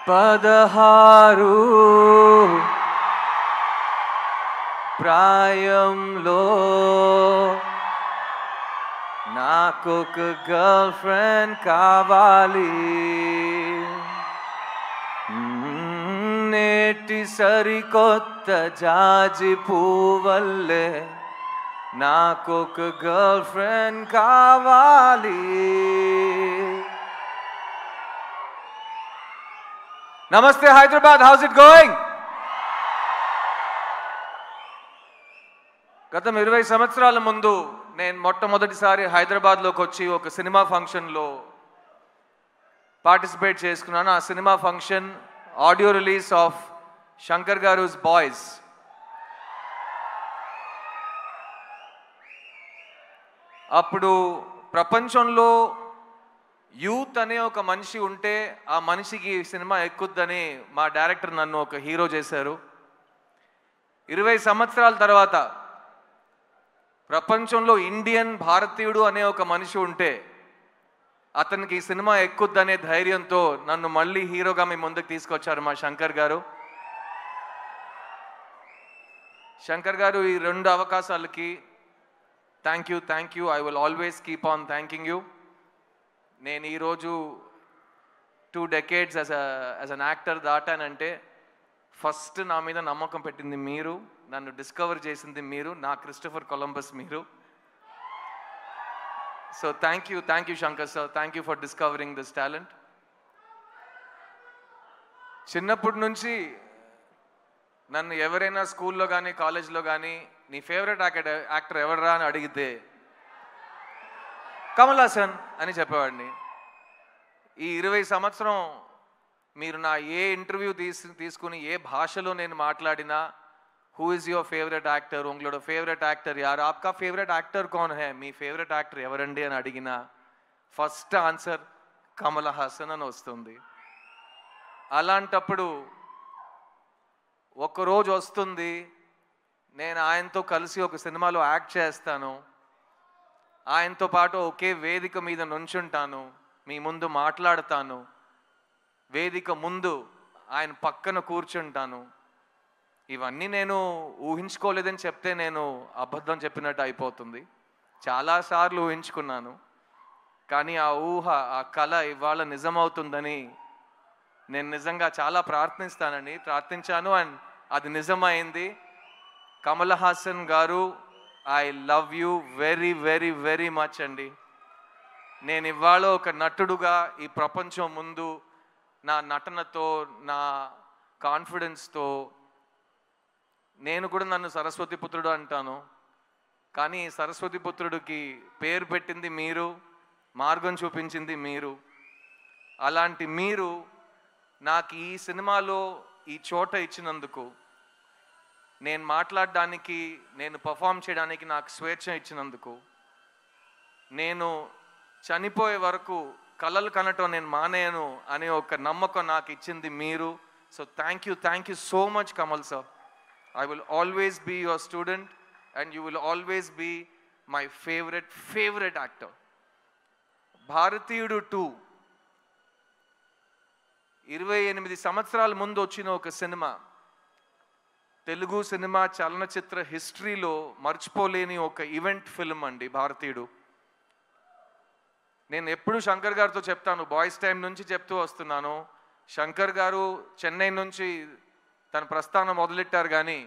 పదహారు ప్రాయంలో నాకొక గర్ల్ ఫ్రెండ్ కావాలి. నేటి సరికొత్త జాజి పువ్వల్లే నాకొక గర్ల్ ఫ్రెండ్ కావాలి. నమస్తే హైదరాబాద్, హౌస్ ఇట్ గోయింగ్? గతం 20 సంవత్సరాల ముందు నేను మొట్టమొదటిసారి హైదరాబాద్లోకి వచ్చి ఒక సినిమా ఫంక్షన్లో పార్టిసిపేట్ చేసుకున్నాను. ఆ cinema function audio release of Shankar గారు's బాయ్స్. అప్పుడు ప్రపంచంలో యూత్ అనే ఒక మనిషి ఉంటే ఆ మనిషికి సినిమా ఎక్కుద్దని మా డైరెక్టర్ నన్ను ఒక హీరో చేశారు. 20 సంవత్సరాల తర్వాత ప్రపంచంలో ఇండియన్ భారతీయుడు అనే ఒక మనిషి ఉంటే అతనికి ఈ సినిమా ఎక్కుద్దనే ధైర్యంతో నన్ను మళ్ళీ హీరోగా మీ ముందుకు తీసుకొచ్చారు మా శంకర్ గారు. శంకర్ గారు, ఈ 2 అవకాశాలకి thank you. I will always keep on thanking you. నేను ఈరోజు 2 decades యాజ్ అన్ యాక్టర్ దాటానంటే ఫస్ట్ నా మీద నమ్మకం పెట్టింది మీరు, నన్ను డిస్కవర్ చేసింది మీరు, నా క్రిస్టఫర్ కొలంబస్ మీరు. So thank you Shankar sir, thank you for discovering this talent. చిన్నప్పటి నుంచి నన్ను ఎవరైనా స్కూల్లో కానీ కాలేజ్లో కానీ నీ ఫేవరెట్ యాక్టర్ ఎవడరా అని అడిగితే కమల్ హాసన్ అని చెప్పేవాడిని. ఈ 20 సంవత్సరం మీరు నా ఏ ఇంటర్వ్యూ తీసుకుని ఏ భాషలో నేను మాట్లాడినా who is your favourite actor, ఉంగళోడ ఫేవరెట్ యాక్టర్ యార్, ఆప్కా ఫేవరెట్ యాక్టర్ కౌన్ హై, మీ ఫేవరెట్ యాక్టర్ ఎవరండి అని అడిగినా ఫస్ట్ ఆన్సర్ కమల్ హాసన్ అని వస్తుంది. అలాంటప్పుడు ఒకరోజు వస్తుంది నేను ఆయనతో కలిసి ఒక సినిమాలో యాక్ట్ చేస్తాను, ఆయనతో పాటు ఒకే వేదిక మీద నుంచుంటాను, మీ ముందు మాట్లాడతాను, వేదిక ముందు ఆయన పక్కన కూర్చుంటాను. ఇవన్నీ నేను ఊహించుకోలేదని చెప్తే నేను అబద్ధం చెప్పినట్టు అయిపోతుంది. చాలాసార్లు ఊహించుకున్నాను, కానీ ఆ ఊహ, ఆ కళ ఇవాళ నిజమవుతుందని నేను నిజంగా చాలా ప్రార్థించాను అండ్ అది నిజమైంది. కమల్ హాసన్ గారు, I love you very very very much అండి. నేను ఇవాళ ఒక నటుడుగా ఈ ప్రపంచం ముందు నా నటనతో, నా కాన్ఫిడెన్స్తో, నేను కూడా నన్ను సరస్వతి పుత్రుడు అంటాను, కానీ సరస్వతి పుత్రుడికి పేరు పెట్టింది మీరు, మార్గం చూపించింది మీరు. అలాంటి మీరు నాకు ఈ సినిమాలో ఈ చోట ఇచ్చినందుకు, నేను మాట్లాడడానికి, నేను పర్ఫామ్ చేయడానికి నాకు స్వేచ్ఛ ఇచ్చినందుకు, నేను చనిపోయే వరకు కలలు కనటం నేను మానేయను అనే ఒక నమ్మకం నాకు ఇచ్చింది మీరు. So thank you so much Kamal sir. I will always be your student and you will always be my favourite actor. Bharateeyudu 2 28 సంవత్సరాల ముందు వచ్చిన ఒక సినిమా, తెలుగు సినిమా చలనచిత్ర హిస్టరీలో మర్చిపోలేని ఒక ఈవెంట్ ఫిల్మ్ అండి భారతీయుడు. నేను ఎప్పుడు శంకర్ గారితో చెప్తాను, బాయ్స్ టైం నుంచి చెప్తూ వస్తున్నాను, శంకర్ గారు చెన్నై నుంచి తన ప్రస్థానం మొదలెట్టారు, కానీ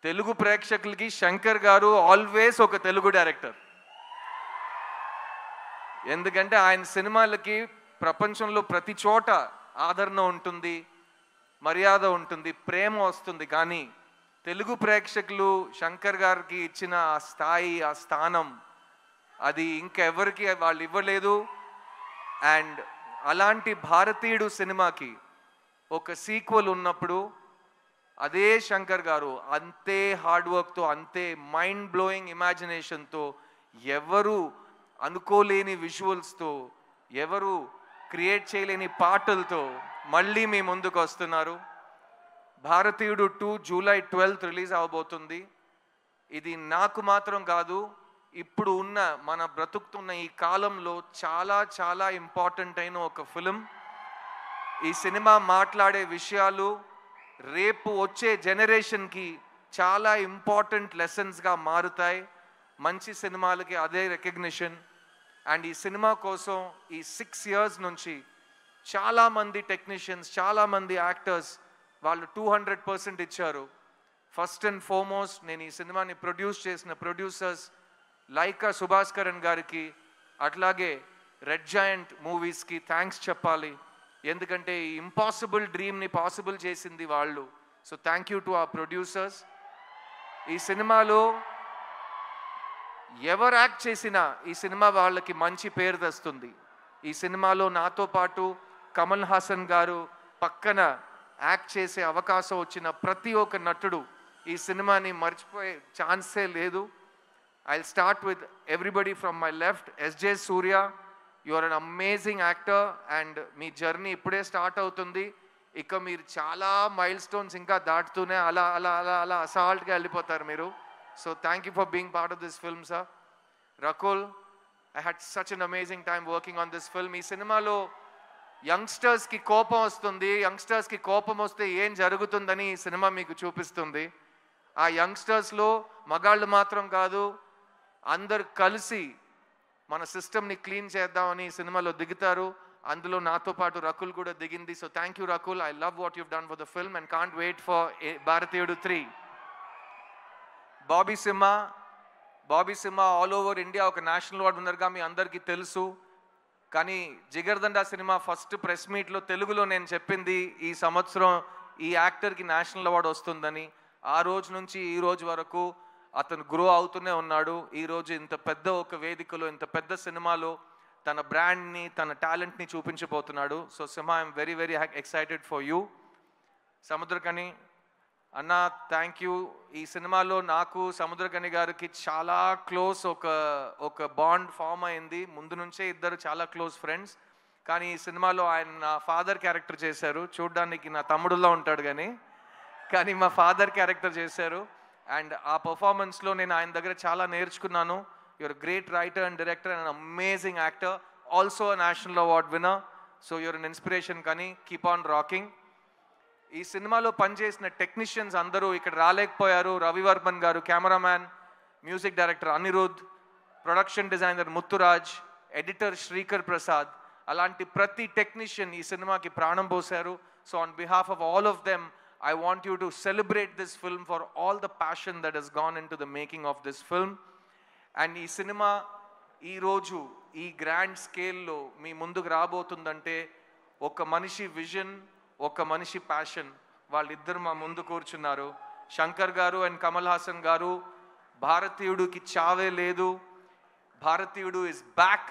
తెలుగు ప్రేక్షకులకి శంకర్ గారు ఆల్వేస్ ఒక తెలుగు డైరెక్టర్. ఎందుకంటే ఆయన సినిమాలకి ప్రపంచంలో ప్రతి చోట ఆదరణ ఉంటుంది, మర్యాద ఉంటుంది, ప్రేమ వస్తుంది, కానీ తెలుగు ప్రేక్షకులు శంకర్ గారికి ఇచ్చిన ఆ స్థాయి, ఆ స్థానం, అది ఇంకెవరికి వాళ్ళు ఇవ్వలేదు. అండ్ అలాంటి భారతీయుడు సినిమాకి ఒక సీక్వెల్ ఉన్నప్పుడు అదే శంకర్ గారు అంతే హార్డ్ వర్క్తో, అంతే మైండ్ బ్లోయింగ్ ఇమాజినేషన్తో, ఎవరు అనుకోలేని విజువల్స్తో, ఎవరు క్రియేట్ చేయలేని పాటలతో మళ్ళీ మీ ముందుకు వస్తున్నారు. భారతీయుడు 2 జూలై 12 రిలీజ్ అవబోతుంది. ఇది నాకు మాత్రం కాదు, ఇప్పుడు ఉన్న మన బ్రతుకుతున్న ఈ కాలంలో చాలా చాలా ఇంపార్టెంట్ అయిన ఒక ఫిలిం. ఈ సినిమా మాట్లాడే విషయాలు రేపు వచ్చే జనరేషన్కి చాలా ఇంపార్టెంట్ లెసన్స్గా మారుతాయి. మంచి సినిమాలకి అదే రికగ్నిషన్. అండ్ ఈ సినిమా కోసం ఈ 6 years నుంచి చాలామంది టెక్నీషియన్స్, చాలామంది యాక్టర్స్ వాళ్ళు 200% ఇచ్చారు. ఫస్ట్ అండ్ ఫార్మోస్ట్ నేను ఈ సినిమాని ప్రొడ్యూస్ చేసిన ప్రొడ్యూసర్స్ లైకా సుభాస్కరన్ గారికి, అట్లాగే రెడ్ జాయింట్ మూవీస్కి థ్యాంక్స్ చెప్పాలి. ఎందుకంటే ఈ ఇంపాసిబుల్ డ్రీమ్ని పాసిబుల్ చేసింది వాళ్ళు. సో థ్యాంక్ యూ టు ఆ ప్రొడ్యూసర్స్. ఈ సినిమాలో ఎవరు యాక్ట్ చేసినా ఈ సినిమా వాళ్ళకి మంచి పేరు తెస్తుంది. ఈ సినిమాలో నాతో పాటు కమల్ హాసన్ గారు పక్కన యాక్ట్ చేసే అవకాశం వచ్చిన ప్రతి ఒక్క నటుడు ఈ సినిమాని మర్చిపోయే ఛాన్సే లేదు. I'll start with everybody from my left. S.J. Surya, you are an amazing actor and me journey ఇప్పుడే స్టార్ట్ అవుతుంది. ఇక మీరు చాలా మైల్ స్టోన్స్ ఇంకా దాటుతూనే అలా అలా అలా అలా అసాల్ట్గా వెళ్ళిపోతారు మీరు. So thank you for being part of this film sir. Rakul, I had such an amazing time working on this film. ఈ సినిమాలో యంగ్స్టర్స్కి కోపం వస్తుంది, యంగ్స్టర్స్కి కోపం వస్తే ఏం జరుగుతుందని ఈ సినిమా మీకు చూపిస్తుంది. ఆ యంగ్స్టర్స్లో మగాళ్ళు మాత్రం కాదు, అందరు కలిసి మన సిస్టమ్ని క్లీన్ చేద్దామని ఈ సినిమాలో దిగుతారు. అందులో నాతో పాటు రకుల్ కూడా దిగింది. So thank you Rakul. I love what you've done for the film and can't wait for Bharateeyudu 3. Bobby Simha all over India ఒక నేషనల్ అవార్డు విన్నర్గా మీ అందరికీ తెలుసు. కానీ జిగర్దండా సినిమా ఫస్ట్ ప్రెస్ మీట్లో తెలుగులో నేను చెప్పింది ఈ సంవత్సరం ఈ యాక్టర్కి నేషనల్ అవార్డు వస్తుందని. ఆ రోజు నుంచి ఈ రోజు వరకు అతను గ్రో అవుతూనే ఉన్నాడు. ఈరోజు ఇంత పెద్ద ఒక వేదికలో, ఇంత పెద్ద సినిమాలో తన బ్రాండ్ని, తన టాలెంట్ని చూపించబోతున్నాడు. So Simha, I'm very very excited for you. Samuthirakani అన్న, థ్యాంక్ యూ. ఈ సినిమాలో నాకు సముద్రకని గారికి చాలా క్లోజ్ ఒక బాండ్ ఫామ్ అయింది. ముందు నుంచే ఇద్దరు చాలా క్లోజ్ ఫ్రెండ్స్. కానీ ఈ సినిమాలో ఆయన నా ఫాదర్ క్యారెక్టర్ చేశారు. చూడ్డానికి నా తమ్ముడులా ఉంటాడు కానీ మా ఫాదర్ క్యారెక్టర్ చేశారు. అండ్ ఆ పర్ఫార్మెన్స్లో నేను ఆయన దగ్గర చాలా నేర్చుకున్నాను. You're great writer and director and amazing actor, also national award winner. So you're an inspiration. కానీ కీప్ ఆన్ రాకింగ్. ఈ సినిమాలో పనిచేసిన టెక్నీషియన్స్ అందరూ ఇక్కడ రాలేకపోయారు. రవివర్మన్ గారు cameraman, music director Anirudh, production designer Muthuraj, editor Sreekar Prasad, అలాంటి ప్రతి టెక్నీషియన్ ఈ సినిమాకి ప్రాణం పోశారు. So on behalf of all of them, I want you to celebrate this film for all the passion that has gone into the making of this film. And ఈ cinema ఈ రోజు ఈ గ్రాండ్ స్కేల్లో మీ ముందుకు రాబోతుందంటే ఒక మనిషి విజన్, ఒక మనిషి ప్యాషన్, వాళ్ళిద్దరు మా ముందు కూర్చున్నారు. శంకర్ గారు అండ్ కమల్ హాసన్ గారు, భారతీయుడికి చావే లేదు, భారతీయుడు is back,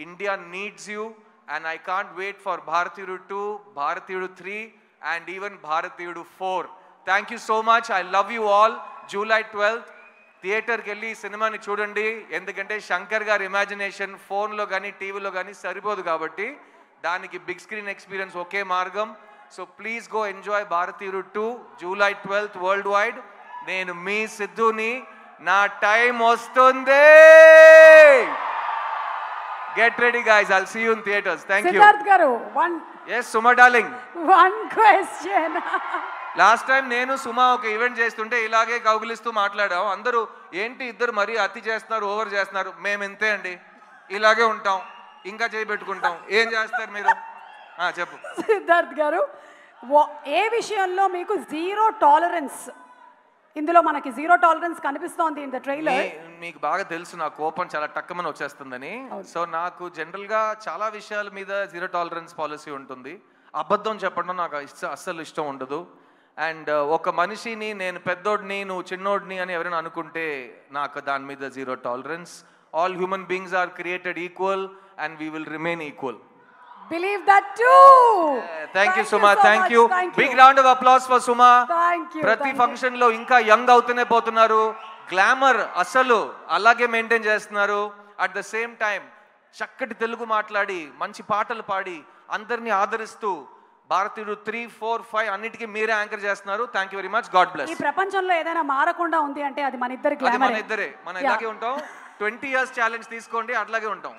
India needs you and I can't wait for భారతీయుడు 2, భారతీయుడు 3 and even భారతీయుడు 4. Thank you so much. I love you all. July 12th థియేటర్కి వెళ్ళి ఈ సినిమాని చూడండి. ఎందుకంటే శంకర్ గారి ఇమాజినేషన్ ఫోన్లో కానీ టీవీలో కానీ సరిపోదు కాబట్టి దానికి బిగ్ స్క్రీన్ ఎక్స్పీరియన్స్ ఒకే మార్గం. సో ప్లీజ్ గో ఎంజాయ్ భారతీయుడు 2, July 12th వరల్డ్ వైడ్. నేను మీ సిద్ధుని, నా టైం వస్తుంది. Get ready guys, I'll see you in theaters. Thank you. Siddharth garu, Yes, Suma darling. One question. Last time నేను సుమా ఒక event చేస్తుంటే ఇలాగే కౌగిలిస్తూ మాట్లాడాం. అందరూ ఏంటి ఇద్దరు మరీ అతి చేస్తున్నారు, ఓవర్ చేస్తున్నారు. మేము ఇంతే అండి, ఇలాగే ఉంటాం, ఇంకా చేయబెట్టుకుంటాం. ఏం చేస్తారు మీరు? చెప్పు సిద్ధార్థ్ గారు, ఏ విషయంలో మీకు జీరో టాలరెన్స్? ఇందులో మనకి జీరో టాలరెన్స్ కనిపిస్తోంది ఇన్ ద ట్రైలర్. మీకు బాగా తెలుసు నా కోపం చాలా టక్కమని వచ్చేస్తుందని. సో నాకు జనరల్గా చాలా విషయాల మీద జీరో టాలరెన్స్ పాలసీ ఉంటుంది. అబద్ధం చెప్పడం నాకు అస్సలు ఇష్టం ఉండదు. అండ్ ఒక మనిషిని నేను పెద్దోడిని, నువ్వు చిన్నోడిని అని ఎవరైనా అనుకుంటే నాకు దాని మీద zero tolerance. All human beings are created equal and we will remain equal. Believe that too. Thank you Suma, thank you. Big round of applause for Suma. Thank you. ప్రతి ఫంక్షన్ లో ఇంకా యంగ్ అవుతూనే పోతున్నారు. Glamour అసలు అలాగే maintain చేస్తున్నారు. At the same time చక్కటి తెలుగు మాట్లాడి మంచి పాటలు పాడి అందరినీ ఆదరిస్తూ భారతీయుడు 3, 4, 5 అన్నిటికీ మీరే యాంకర్ చేస్తున్నారు. Thank you very much. God bless. ఈ ప్రపంచంలో ఏదైనా మారకుండా ఉంది అంటే అది మన ఇద్దరి గ్లామర్. మన ఇద్దరే, మనం ఇలాగే ఉంటాం. 20 years ఛాలెంజ్ తీసుకోండి, అట్లాగే ఉంటాం.